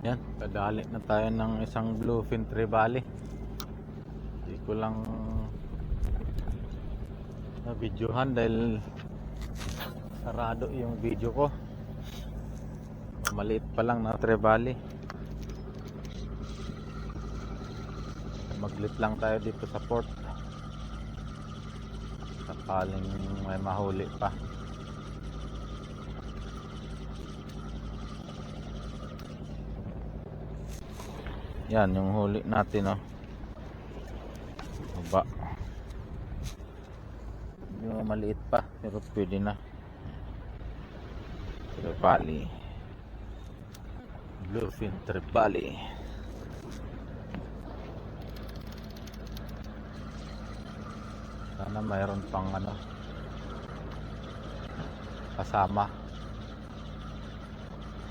Yan, kadali na tayo ng isang bluefin trevally. Hindi ko lang na videohan dahil sarado yung video ko. Maliit pa lang na trevally. Maglit lang tayo dito sa port. Sakaling may mahuli pa. Yan yung huli natin, oh. Baba. Yung maliit pa pero pwede na. Trevally. Bluefin trevally. Sana mayroon pang kasama.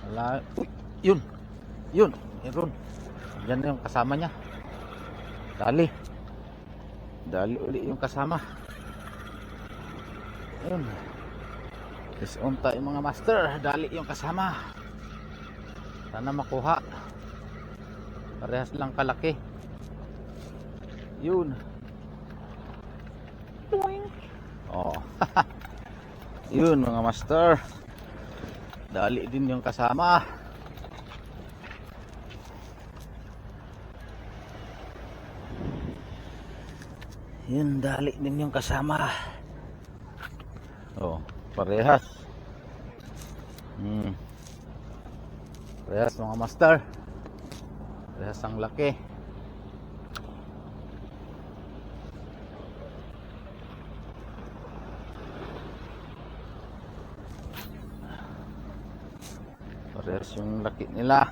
Wala. Uy, yun. Yun, meron. Yan yung kasama niya. Dali. Dali uli yung kasama. Ayun. Isunta yung mga master. Dali yung kasama. Sana makuha. Parehas lang kalaki. Yun. Oh. Yun mga master. Dali din yung kasama. Yun, dali din yung kasama. Oh, parehas. Parehas mga master. Parehas ang laki. Parehas yung laki nila.